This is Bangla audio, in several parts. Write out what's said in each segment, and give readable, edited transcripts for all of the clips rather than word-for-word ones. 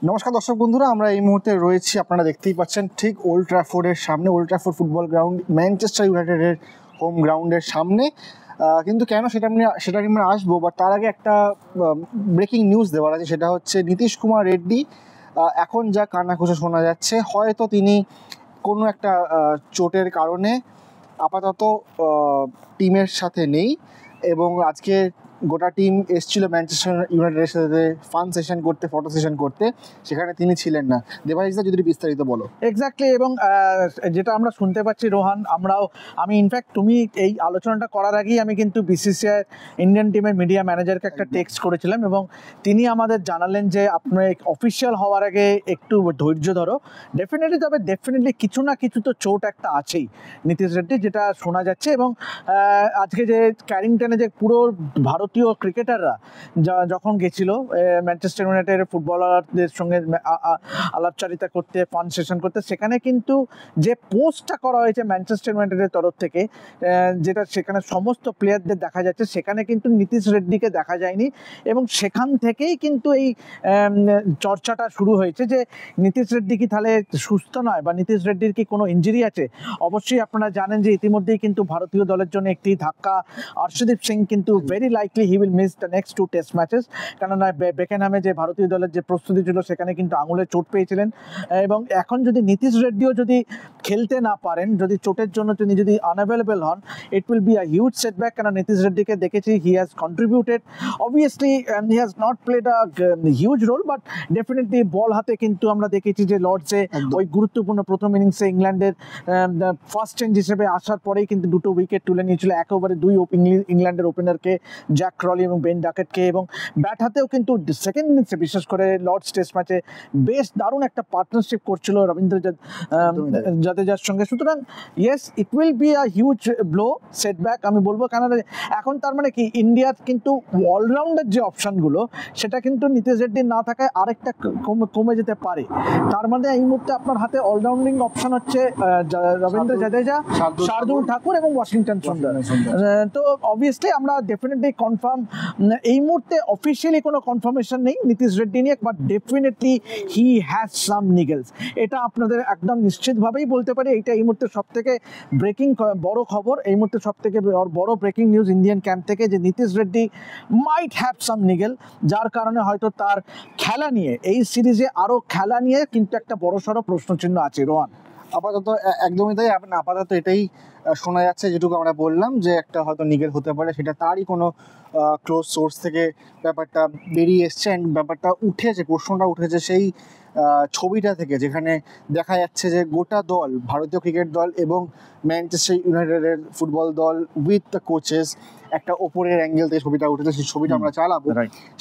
নমস্কার দর্শক বন্ধুরা, আমরা এই মুহূর্তে রয়েছি, আপনারা দেখতেই পাচ্ছেন, ঠিক ওল্ড ট্র্যাফোর্ডের সামনে। Old Trafford football ground, Manchester ইউনাইটেডের হোম গ্রাউন্ডের সামনে। কিন্তু কেন সেটা আমরা আসবো, বাট তার আগে একটা ব্রেকিং নিউজ দেওয়ার আছে। সেটা হচ্ছে নীতিশ কুমার রেড্ডি এখন যা কান্নাঘোষা শোনা যাচ্ছে, হয়তো তিনি কোনো একটা চোটের কারণে আপাতত টিমের সাথে নেই। এবং আজকে গোটা টিম এসেছিল ম্যানচেস্টার ইউনাইটেডের সাথে ফান সেশন করতে, ফটো সেশন করতে, সেখানে তিনি ছিলেন না। দেবাশিসদা, যদি বিস্তারিত বলো। এক্স্যাক্টলি, এবং যেটা আমরা শুনতে পাচ্ছি রোহান, আমি ইনফ্যাক্ট তুমি এই আলোচনাটা করার আগেই আমি কিন্তু বিসিসিআই ইন্ডিয়ান টিমের মিডিয়া ম্যানেজারকে একটা টেক্সট করেছিলাম, এবং তিনি আমাদের জানালেন যে আপনার অফিসিয়াল হওয়ার আগে একটু ধৈর্য ধরো। ডেফিনেটলি কিছু না কিছু তো চোট একটা আছেই নীতিশ রেড্ডি, যেটা শোনা যাচ্ছে। এবং আজকে যে ক্যারিংটনে যে পুরো ভারতীয় ক্রিকেটাররা যখন গেছিল ম্যানচেস্টার ইউনাইটেডের ফুটবলারদের সঙ্গে আলাপচারিতা করতে, ফান সেশন করতে, সেখানে কিন্তু যে পোস্টটা করা হয়েছে ম্যানচেস্টার ইউনাইটেডের তরফ থেকে, যেটা সেখানে সমস্ত প্লেয়ারদের দেখা যাচ্ছে, সেখানে কিন্তু নীতিশ রেড্ডিকে দেখা যায়নি। এবং সেখান থেকেই কিন্তু এই চর্চাটা শুরু হয়েছে যে নীতিশ রেড্ডি কি তাহলে সুস্থ নয়, বা নীতিশ রেড্ডির কি কোনো ইঞ্জুরি আছে। অবশ্যই আপনারা জানেন যে ইতিমধ্যেই কিন্তু ভারতীয় দলের জন্য একটি ধাক্কা। অর্শদীপ সিং কিন্তু very likely he will miss the next 2 test matches, কেননা বেকেনহামে যে ভারতীয় দলের যে প্রস্তুতি ছিল সেখানে কিন্তু আঙুলে চোট পেয়েছিলেন। এবং এখন যদি নীতিশ রেড্ডিও যদি খেলতে না পারেন, যদি চোটের জন্য তিনি যদি আনঅ্যাভেলেবল হন, it will be a huge setback. কেন নীতিশ রেড্ডিকে দেখেছি, he has contributed obviously, he has not played a huge role, but definitely ball হাতে কিন্তু আমরা দেখেছি যে লর্ডসে ওই গুরুত্বপূর্ণ প্রথম ইনিংসে ইংল্যান্ডের ফার্স্ট চেঞ্জ হিসেবে আসার পরেই কিন্তু 2টো উইকেট তুলে নিয়েছিল, একেবারে 2 ইংল্যান্ডের ওপেনারকে, জ্যাক ক্রলি এবং বেন ডাকেটকে। এবং ব্যাট হাতেও কিন্তু সেকেন্ড ইনিংসে, বিশেষ করে লর্ডস টেস্ট ম্যাচে বেশ দারুণ একটা পার্টনারশিপ করছিল রবীন্দ্র জাদেজার সঙ্গে। সুতরাং yes, it will be a huge blow, setback আমি বলবো। কেন এখন তার মানে কি, ইন্ডিয়ার কিন্তু অলরাউন্ডার যে অপশানগুলো, সেটা কিন্তু নীতিশ রেড্ডির না থাকায় আরেকটা কমে যেতে পারে। তার মানে এই মুহূর্তে আপনার হাতে অলরাউন্ডিং অপশান হচ্ছে রবীন্দ্র জাদেজা, শার্দুল ঠাকুর এবং ওয়াশিংটন সুন্দর। তো অবভিয়াসলি আমরা ডেফিনেটলি কনফার্ম, এই মুহূর্তে অফিসিয়ালি কোনো কনফার্মেশন নেই নীতিশ রেড্ডি নিয়ে, but definitely he has some niggles, এটা আপনাদের একদম নিশ্চিতভাবেই বলতে পারি। এইটা এই মুহূর্তে সব থেকে ব্রেকিং বড় খবর, এই মুহূর্তে সব থেকে বড় ব্রেকিং নিউজ ইন্ডিয়ান ক্যাম্প থেকে, যে Nitish Reddy might have some Nigel, যার কারণে হয়তো তার খেলা নিয়ে, এই সিরিজে আরও খেলা নিয়ে কিন্তু একটা বড়সড় প্রশ্নচিহ্ন আছে। রোহান, আপাতত একদমই তাই। আপাতত এটাই শোনা যাচ্ছে, যেটুকু আমরা বললাম, যে একটা হয়তো নিগেল হতে পারে, সেটা তারই কোনো ক্লোজ সোর্স থেকে ব্যাপারটা বেরিয়ে এসছে। অ্যান্ড ব্যাপারটা উঠেছে, প্রশ্নটা উঠেছে সেই ছবিটা থেকে, যেখানে দেখা যাচ্ছে যে গোটা দল, ভারতীয় ক্রিকেট দল এবং ম্যানচেস্টার ইউনাইটেডের ফুটবল দল উইথ দ্য কোচেস, একটা ওপরের অ্যাঙ্গেল থেকে ছবিটা উঠেছে, সেই ছবিটা আমরা চালাবো।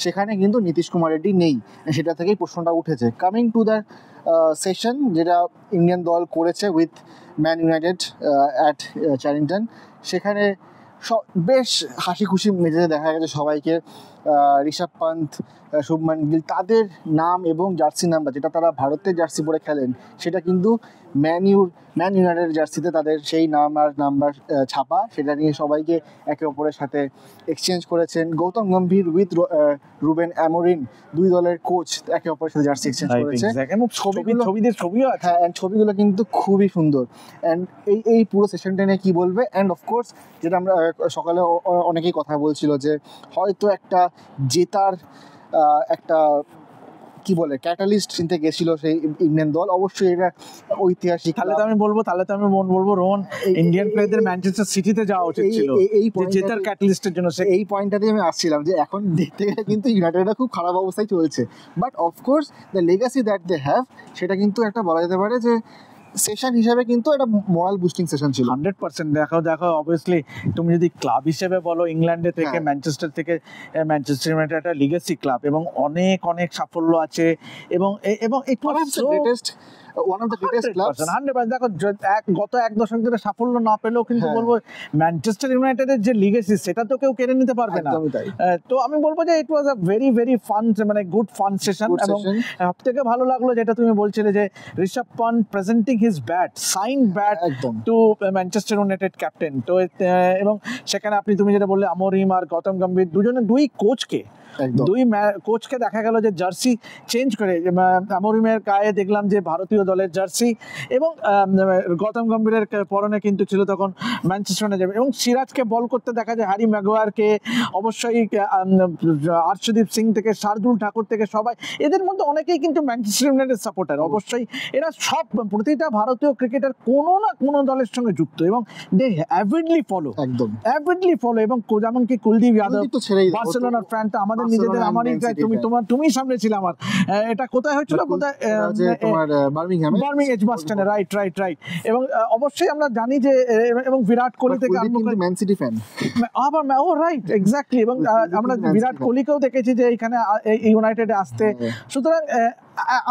সেখানে কিন্তু নীতিশ কুমার রেড্ডি নেই, সেটা থেকেই প্রশ্নটা উঠেছে। কামিং টু দ্য সেশন যেটা ইন্ডিয়ান দল করেছে উইথ ম্যান ইউনাইটেড অ্যাট চ্যারিংটন, সেখানে বেশ হাসি খুশি মেজাজে দেখা গেছে সবাইকে। ঋষভ পান্ত, শুভমান গিল, তাদের নাম এবং জার্সি নাম্বার, যেটা তারা ভারতের জার্সি পরে খেলেন, সেটা কিন্তু ম্যান ইউনাইটেড জার্সিতে তাদের সেই নাম আর নাম্বার ছাপা, সেটা নিয়ে সবাইকে একে অপরের সাথে এক্সচেঞ্জ করেছেন। Gautam Gambhir with Ruben Amorim, 2 দলের কোচ একে অপরের সাথে জার্সি এক্সচেঞ্জ করেছে। ছবিগুলো কিন্তু খুবই সুন্দর। অ্যান্ড এই পুরো সেশনটা নিয়ে কী বলবে? অ্যান্ড অফকোর্স, যেটা আমরা সকালে অনেকেই কথা বলছিল, যে হয়তো একটা জেতার একটা কি বলে ক্যাটালিস্ট চিনতে গেছিল সেই ইন্ডিয়ান দল। অবশ্যই এটা ঐতিহাসিক। তাহলে তো আমি বলবো রোহন, ইন্ডিয়ান প্লেয়ারদের ম্যানচেস্টার সিটিতে যাওয়া উচিত ছিল এই জেতার ক্যাটালিস্টের জন্য। এই পয়েন্টটাতেই আমি আসছিলাম, যে এখন দেখতে গেলে কিন্তু ইউনাইটেডরা খুব খারাপ অবস্থায় চলছে, but of course the legacy that they have, সেটা কিন্তু একটা বলা যেতে পারে যে সেশন হিসাবে কিন্তু এটা মোরাল বুস্টিং সেশন ছিল 100%। দেখো অবভিয়াসলি তুমি যদি ক্লাব হিসেবে বলো, ইংল্যান্ডে থেকে ম্যানচেস্টার থেকে, ম্যানচেস্টার ইউনাইটেড একটা লিগেসি ক্লাব এবং অনেক সাফল্য আছে, এবং it was greatest one of the greatest clubs. 100%। দেখো গত এক দশক ধরে সাফল্য না পেলেও কিন্তু হ্যাঁ। বলবো ম্যানচেস্টার ইউনাইটেডের যে লিগেসি সেটা তো কেউ কেড়ে নিতে পারবে না। একদমই তাই। তো আমি বলবো যে ইট ওয়াজ আ ভেরি ভেরি ফান, মানে গুড ফান সেশন। Good এবং session. সব থেকে ভালো লাগলো যেটা তুমি বলছিলে যে Rishabh Pant presenting his bat, sign bat একদম। To Manchester United captain. তো এবং সেখানে তুমি যেটা বললে আমরিম আর গৌতম গম্ভীর দুই কোচকে একদম। দুই কোচকে দেখা গেল যে জার্সি চেঞ্জ করে, আমরিমের গায়ে দেখলাম যে ভারতীয় দলের জার্সি, এবং গৌতম গম্ভীরের পরনে কিন্তু ছিল তখন ম্যানচেস্টার ইউনাইটেড। এবং সিরাজকে বল করতে দেখা যায়, হ্যারি ম্যাগুয়ারকে, অবশ্যই আর্শদীপ সিং থেকে শার্দুল ঠাকুর থেকে সবাই, এদের মধ্যে অনেকেই কিন্তু ম্যানচেস্টার ইউনাইটেড সাপোর্টার। অবশ্যই এরা সব প্রতিটা ভারতীয় ক্রিকেটার কোনো না কোনো দলের সঙ্গে যুক্ত, এবং দে অ্যাভিডলি ফলো, একদম অ্যাভিডলি ফলো। এবং যেমনকি কুলদীপ যাদব কুলদীপ তো ছেড়েই দাও। বার্সেলোনার ফ্যান, তো আমাদের বার্সেলোনা নিজেদের, আমারই Man City তুমি সামনে ছিল আমার, এটা কোথায় হয়েছিল, কোথায় তোমার বার্মিংহামে, এজবাস্টনে, রাইট। এবং অবশ্যই আমরা জানি যে এবং বিরাট কোহলি থেকে আরম্ভ করে ম্যান সিটি ফ্যান। আবার ও রাইট এক্স্যাক্টলি। এবং আমরা বিরাট কোহলিকেও দেখেছি যে এইখানে ইউনাইটেডে আসতে। সুতরাং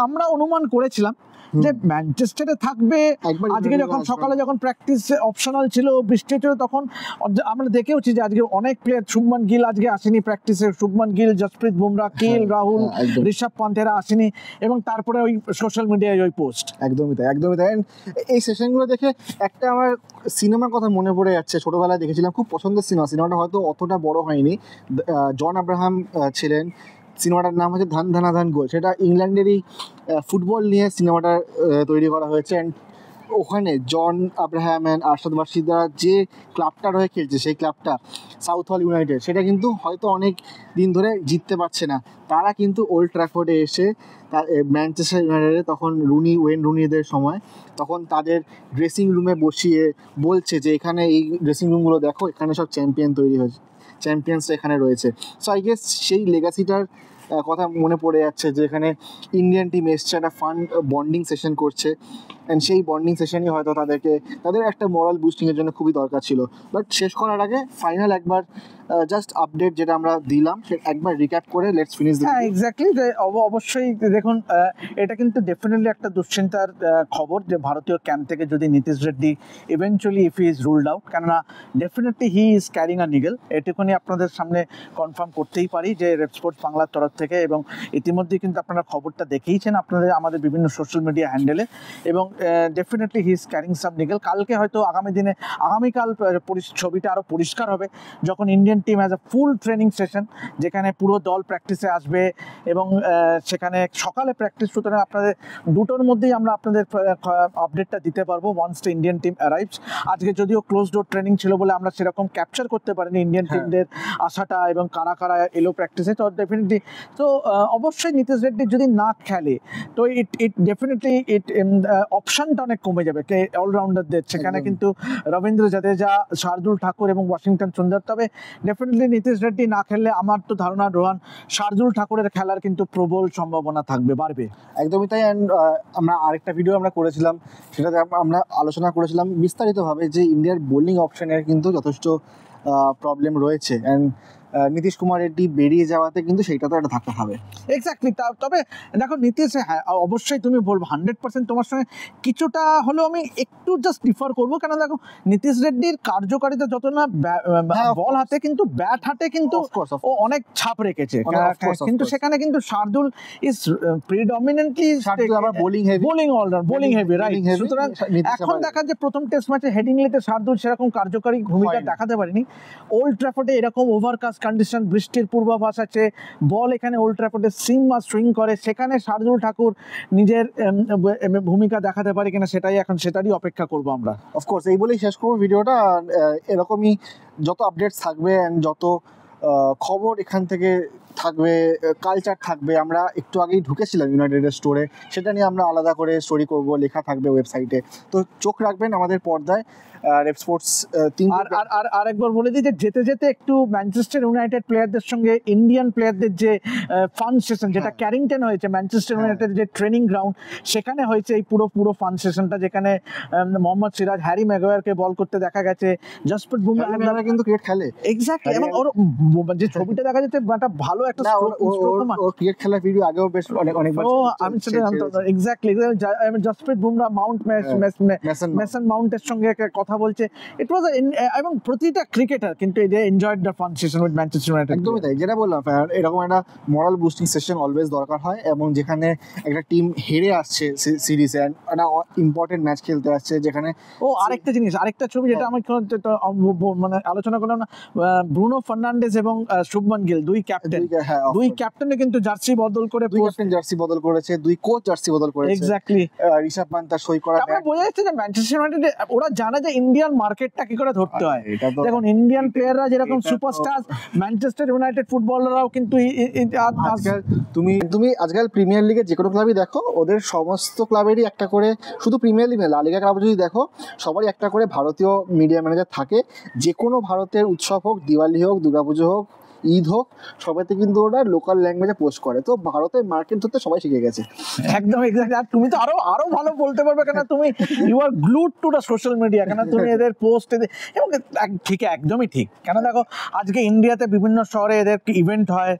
আমরা অনুমান করেছিলাম যে ম্যানচেস্টারে থাকবে। আজকে যখন সকালে যখন প্র্যাকটিস অপশনাল ছিল, বৃষ্টি ছিল, তখন আমরা দেখেওছি যে আজকে অনেক প্লেয়ার, শুভমান গিল আজকে আসেনি প্র্যাকটিসে, শুভমান গিল, জসপ্রীত বুমরা, কেএল রাহুল, ঋষভ পান্থেরা আসেনি। এবং তারপরে ওই সোশ্যাল মিডিয়ায় ওই পোস্ট। একদমই তাই। এই সেশনগুলো দেখে একটা আমার সিনেমার কথা মনে পড়ে যাচ্ছে, ছোটবেলায় দেখেছিলাম, খুব পছন্দের সিনেমাটা হয়তো অতটা বড় হয়নি, জন আব্রাহাম ছিলেন, সিনেমাটার নাম হচ্ছে ধান ধানা ধান গোল। সেটা ইংল্যান্ডেরই ফুটবল নিয়ে সিনেমাটা তৈরি করা হয়েছে। অ্যান্ড ওখানে জন আব্রাহাম অ্যান্ড আরশাদ বার্শিদা যে ক্লাবটার হয়ে খেলছে, সেই ক্লাবটা সাউথ হল ইউনাইটেড, সেটা কিন্তু হয়তো অনেক দিন ধরে জিততে পারছে না। তারা কিন্তু ওল্ড ট্র্যাফোর্ডে এসে ম্যানচেস্টার ইউনাইটেডে তখন ওয়েন রুনিদের সময়, তখন তাদের ড্রেসিং রুমে বসিয়ে বলছে যে এখানে এই ড্রেসিং রুমগুলো দেখো, এখানে সব চ্যাম্পিয়ন তৈরি হয়েছে, চ্যাম্পিয়ন্সরা এখানে রয়েছে। সো আই গেস সেই লেগাসিটার কথা মনে পড়ে যাচ্ছে যে এখানে ইন্ডিয়ান টিম এসছে, একটা ফান বন্ডিং সেশন করছে, অ্যান্ড সেই বন্ডিং সেশনই হয়তো তাদের একটা মোরাল বুস্টিংয়ের জন্য খুবই দরকার ছিল। বাট শেষ করার আগে ফাইনাল একবার জাস্ট আপডেট যেটা আমরা দিলাম সে একবার রিক্যাপ করে লেটস ফিনিশ। হ্যাঁ এক্স্যাক্টলি, অবশ্যই দেখুন, এটা কিন্তু ডেফিনেটলি একটা দুশ্চিন্তার খবর যে ভারতীয় ক্যাম্প থেকে যদি Nitish Reddy eventually if he is ruled out, কেননা definitely he is carrying a niggle, এটুকুনি আপনাদের সামনে কনফার্ম করতেই পারি যে রেড স্পোর্টস বাংলার তরফ থেকে। এবং ইতিমধ্যেই কিন্তু আপনারা খবরটা দেখেইছেন আমাদের বিভিন্ন সোশ্যাল মিডিয়া হ্যান্ডেলে। এবং definitely he is carrying some Nigel. কালকে হয়তো আগামীকাল ছবিটা আরও পরিষ্কার হবে যখন Indian team has a full training session, যেখানে পুরো দল প্র্যাকটিসে আসবে এবং সেখানে সকালে প্র্যাকটিস। সুতরাং আপনাদের দুটোর মধ্যেই আমরা আপনাদের আপডেটটা দিতে পারবো once the Indian team arrives. আজকে যদিও ক্লোজ ডোর ট্রেনিং ছিল বলে আমরা সেরকম ক্যাপচার করতে পারিনি ইন্ডিয়ান টিমদের আসাটা এবং কারা কারা এলো প্র্যাকটিসে। তো ডেফিনেটলি তো অবশ্যই নীতিশ রেড্ডি যদি না খেলে তো ইট ডেফিনেটলি অপশনটা অনেক কমে যাবে অলরাউন্ডারদের। সেখানে কিন্তু রবীন্দ্র জাদেজা, শার্দুল ঠাকুর এবং ওয়াশিংটন সুন্দর। তবে ডেফিনেটলি নীতিশ রেড্ডি না খেললে আমার তো ধারণা রোহান, শার্দুল ঠাকুরের খেলার কিন্তু প্রবল সম্ভাবনা বাড়বে। একদমই তাই। অ্যান্ড আমরা আরেকটা ভিডিও আমরা করেছিলাম, সেটাতে আমরা আলোচনা করেছিলাম বিস্তারিতভাবে যে ইন্ডিয়ার বোলিং অপশনের কিন্তু যথেষ্ট প্রবলেম রয়েছে। অ্যান্ড নীতিশ কুমার রেড্ডি বেরিয়ে যাওয়াতে কিন্তু সেইটা তো একটা ধাক্কা খাবে। এক্স্যাক্টলি। তবে দেখো নীতিশ, হ্যাঁ অবশ্যই তুমি বলবো 100% তোমার সঙ্গে কিছুটা হলেও আমি একটু জাস্ট ডিফার করবো, কেন দেখো নীতিশ রেড্ডির কার্যকারিতা যত না বল হাতে, কিন্তু ব্যাট হাতে কিন্তু ও অনেক ছাপ রেখেছে। কিন্তু সেখানে কিন্তু Shardul is predominantly bowling heavy, right. সুতরাং এখন দেখা যে প্রথম টেস্ট ম্যাচে হেডিংলিতে শার্দুল সেরকম কার্যকারী ভূমিকা দেখাতে পারেনি। ওল্ড ট্র্যাফোর্ডে এরকম ওভারকাস্ট কন্ডিশন, বৃষ্টির পূর্বাভাস আছে, বল এখানে ওল্ড ট্র্যাফোর্ডে সুইং করে, সেখানে শার্দুল ঠাকুর নিজের ভূমিকা দেখাতে পারে কিনা সেটারই অপেক্ষা করবো আমরা। অফকোর্স এই বলেই শেষ করবো ভিডিওটা। এরকমই যত আপডেটস থাকবে অ্যান্ড যত খবর এখান থেকে থাকবে, কালচার থাকবে। আমরা একটু আগেই ঢুকেছিলাম ইউনাইটেডের স্টোরে, সেটা নিয়ে আমরা আলাদা করে স্টোরি করব, লেখা থাকবে ওয়েবসাইটে। তো চোখ রাখবেন আমাদের পর্দায় রেড স্পোর্টস। আর একবার বলে দিই যে যেতে যেতে একটু ম্যানচেস্টার ইউনাইটেড প্লেয়ারদের সঙ্গে ইন্ডিয়ান প্লেয়ারদের যে ফান সেশন, যেটা ক্যারিংটন হয়েছে, ম্যানচেস্টার ইউনাইটেড যে ট্রেনিং গ্রাউন্ড, সেখানে হয়েছে এই পুরো ফান সেশনটা, যেখানে মোহাম্মদ সিরাজ, হ্যারি ম্যাগুয়ারকে বল করতে দেখা গেছে, জসপ্রীত বুমরা কিন্তু ক্রিকেট খেলে। এক্স্যাক্টলি। এবং ওর যে ছবিটা দেখা যাচ্ছে একটা ভালো একটা না stroke ক্রিকেট খেলার ভিডিও আগেও বেশ অনেকবার আমি সেটা জানতাম না exactly. Jasprit Bumrah Mount Mason মাউন্টের সঙ্গে একটা কথা বলছে, ইট ওয়াজ এবং প্রতিটা ক্রিকেটার কিন্তু এটা enjoyed the fun session with Manchester United. একদমই তাই, যেটা বললাম এরকম একটা মোরাল বুস্টিং সেশন অলওয়েজ দরকার হয়, এবং যেখানে একটা টিম হেরে আসছে সিরিজে, একটা ইম্পর্টেন্ট ম্যাচ খেলতে আসছে, যেখানে আরেকটা জিনিস, আরেকটা ছবি যেটা আমি মানে আলোচনা করলাম না, ব্রুনো ফার্নান্ডেজ এবং শুভমান গিল দুই ক্যাপ্টেনে কিন্তু জার্সি বদল করে, দুই ক্যাপ্টেন জার্সি বদল করেছে, দুই কোচ জার্সি বদল করেছে। এক্স্যাক্টলি, ঋষভ পান্ত সই করা, আমরা বোঝা যাচ্ছে যে ম্যানচেস্টার ইউনাইটেড ওরা জানে যে ইন্ডিয়ান মার্কেটটা কি করে ধরতে হয়। দেখুন ইন্ডিয়ান প্লেয়াররা যেরকম সুপারস্টার, ম্যানচেস্টার ইউনাইটেড ফুটবলাররাও কিন্তু তুমি আজকাল প্রিমিয়ার লিগে যে কোনো ক্লাবই দেখো, ওদের সমস্ত ক্লাবেরই একটা করে, শুধু প্রিমিয়ার লিগ না, লা লিগা ক্লাব যদি দেখো, সবারই একটা করে ভারতীয় মিডিয়া ম্যানেজার থাকে। যে কোনো ভারতের উৎসব হোক, দিওয়ালি হোক, দুর্গাপুজো হোক, ঈদ হোক, সবাইতে কিন্তু ওরা লোকাল ল্যাঙ্গুয়েজে পোস্ট করে। তো ভারতের মার্কেট ধরতে সবাই শিখে গেছে। একদম এক্স্যাক্টলি। আর তুমি তো আরো ভালো বলতে পারবে, কেন তুমি you are glued to the social media, কেন তুমি এদের পোস্ট এবং ঠিক, একদমই ঠিক। কেন দেখো আজকে ইন্ডিয়াতে বিভিন্ন শহরে এদের ইভেন্ট হয়,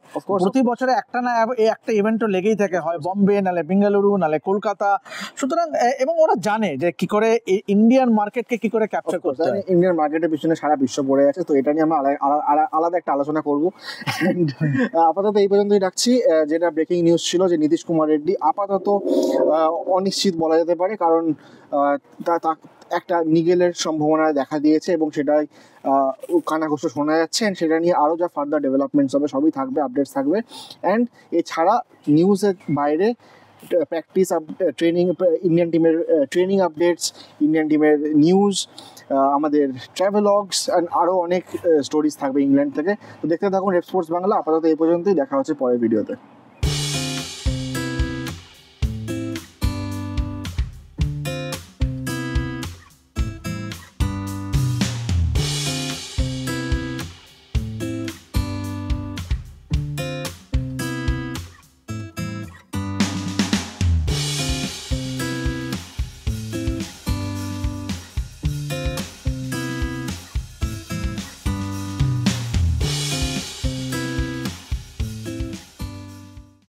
প্রতি বছরে একটা না একটা ইভেন্টও লেগেই থাকে, হয় বম্বে, নালে বেঙ্গালুরু, নালে কলকাতা। সুতরাং এবং ওরা জানে যে কি করে ইন্ডিয়ান মার্কেটকে কি করে ক্যাপচার করতে হয়। ইন্ডিয়ান মার্কেটের পিছনে সারা বিশ্ব পড়ে আছে, তো এটা নিয়ে আমরা আলাদা একটা আলোচনা করবো। আপাতত এই পর্যন্তই রাখছি। যেটা ব্রেকিং নিউজ ছিল যে নীতিশ কুমার রেড্ডি আপাতত অনিশ্চিত বলা যেতে পারে, কারণ একটা নিগেলের সম্ভাবনা দেখা দিয়েছে, এবং সেটাই কানাঘুষো শোনা যাচ্ছে। অ্যান্ড সেটা নিয়ে আরও যা ফার্দার ডেভেলপমেন্টস হবে সবই থাকবে, আপডেটস থাকবে। অ্যান্ড এছাড়া নিউজের বাইরে প্র্যাকটিস ট্রেনিং, ইন্ডিয়ান টিমের ট্রেনিং আপডেটস, ইন্ডিয়ান টিমের নিউজ, আমাদের ট্রাভেলগস অ্যান্ড আরও অনেক স্টোরিজ থাকবে ইংল্যান্ড থেকে। তো দেখতে থাকুন রেড স্পোর্টস বাংলা। আপাতত এই পর্যন্তই, দেখা হচ্ছে পরের ভিডিওতে।